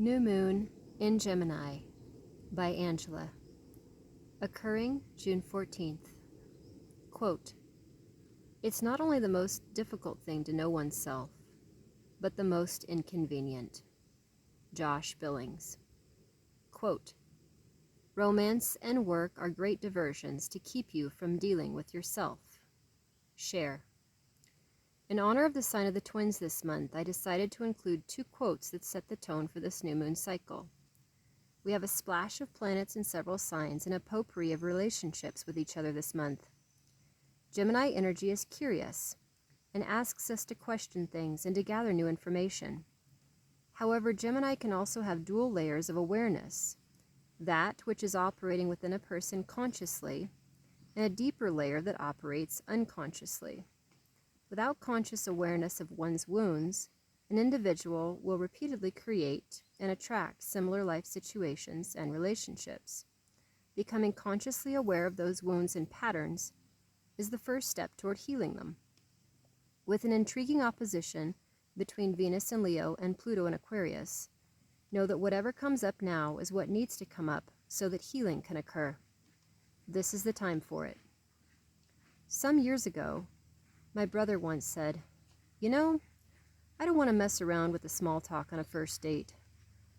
New Moon in Gemini by Angela. Occurring June 14th. Quote, "It's not only the most difficult thing to know oneself, but the most inconvenient." Josh Billings. Quote, "Romance and work are great diversions to keep you from dealing with yourself." Share. In honor of the sign of the twins this month, I decided to include 2 quotes that set the tone for this new moon cycle. We have a splash of planets in several signs and a potpourri of relationships with each other this month. Gemini energy is curious and asks us to question things and to gather new information. However, Gemini can also have dual layers of awareness, that which is operating within a person consciously, and a deeper layer that operates unconsciously. Without conscious awareness of one's wounds, an individual will repeatedly create and attract similar life situations and relationships. Becoming consciously aware of those wounds and patterns is the first step toward healing them. With an intriguing opposition between Venus in Leo and Pluto in Aquarius, know that whatever comes up now is what needs to come up so that healing can occur. This is the time for it. Some years ago, my brother once said, "You know, I don't want to mess around with the small talk on a first date.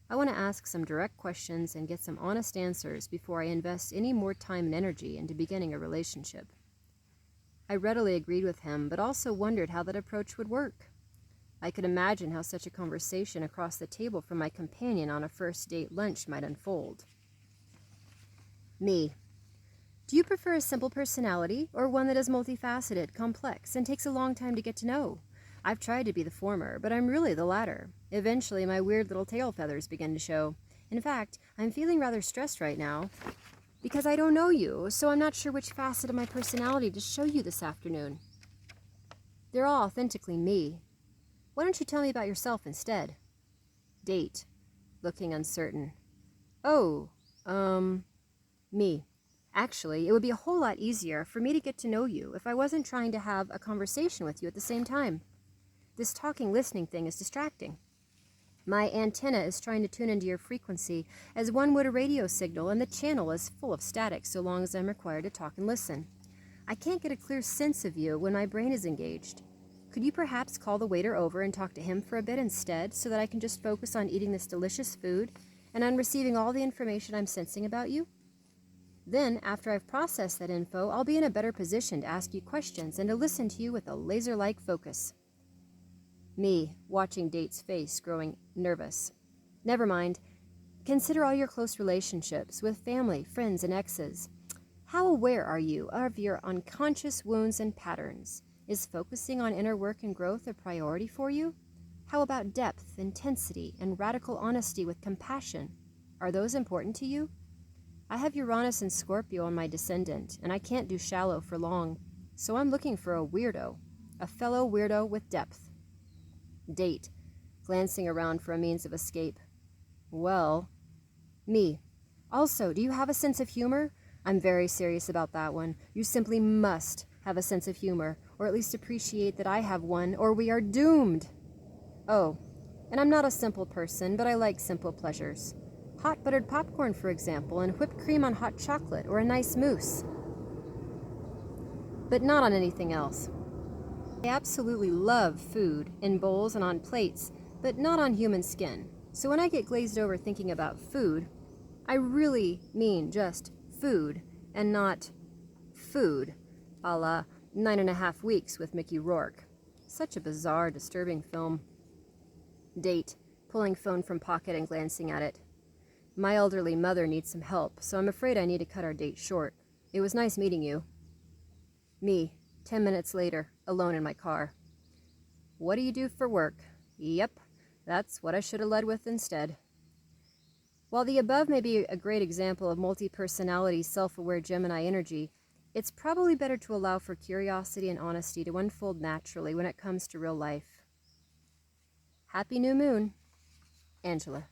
I want to ask some direct questions and get some honest answers before I invest any more time and energy into beginning a relationship." I readily agreed with him, but also wondered how that approach would work. I could imagine how such a conversation across the table from my companion on a first date lunch might unfold. Me. Do you prefer a simple personality or one that is multifaceted, complex, and takes a long time to get to know? I've tried to be the former, but I'm really the latter. Eventually, my weird little tail feathers begin to show. In fact, I'm feeling rather stressed right now because I don't know you, so I'm not sure which facet of my personality to show you this afternoon. They're all authentically me. Why don't you tell me about yourself instead? Date. Looking uncertain. Oh, me. Actually, it would be a whole lot easier for me to get to know you if I wasn't trying to have a conversation with you at the same time. This talking-listening thing is distracting. My antenna is trying to tune into your frequency as one would a radio signal, and the channel is full of static so long as I'm required to talk and listen. I can't get a clear sense of you when my brain is engaged. Could you perhaps call the waiter over and talk to him for a bit instead so that I can just focus on eating this delicious food and on receiving all the information I'm sensing about you? Then, after I've processed that info, I'll be in a better position to ask you questions and to listen to you with a laser-like focus. Me, watching Date's face, growing nervous. Never mind. Consider all your close relationships with family, friends, and exes. How aware are you of your unconscious wounds and patterns? Is focusing on inner work and growth a priority for you? How about depth, intensity, and radical honesty with compassion? Are those important to you? I have Uranus and Scorpio on my descendant, and I can't do shallow for long, so I'm looking for a weirdo, a fellow weirdo with depth. Date, glancing around for a means of escape. Well, me. Also, do you have a sense of humor? I'm very serious about that one. You simply must have a sense of humor, or at least appreciate that I have one, or we are doomed. Oh, and I'm not a simple person, but I like simple pleasures. Hot buttered popcorn, for example, and whipped cream on hot chocolate, or a nice mousse. But not on anything else. I absolutely love food, in bowls and on plates, but not on human skin. So when I get glazed over thinking about food, I really mean just food, and not food, a la 9.5 Weeks with Mickey Rourke. Such a bizarre, disturbing film. Date, pulling phone from pocket and glancing at it. My elderly mother needs some help, so I'm afraid I need to cut our date short. It was nice meeting you. Me, 10 minutes later, alone in my car. What do you do for work? Yep, that's what I should have led with instead. While the above may be a great example of multi-personality, self-aware Gemini energy, it's probably better to allow for curiosity and honesty to unfold naturally when it comes to real life. Happy New Moon, Angela.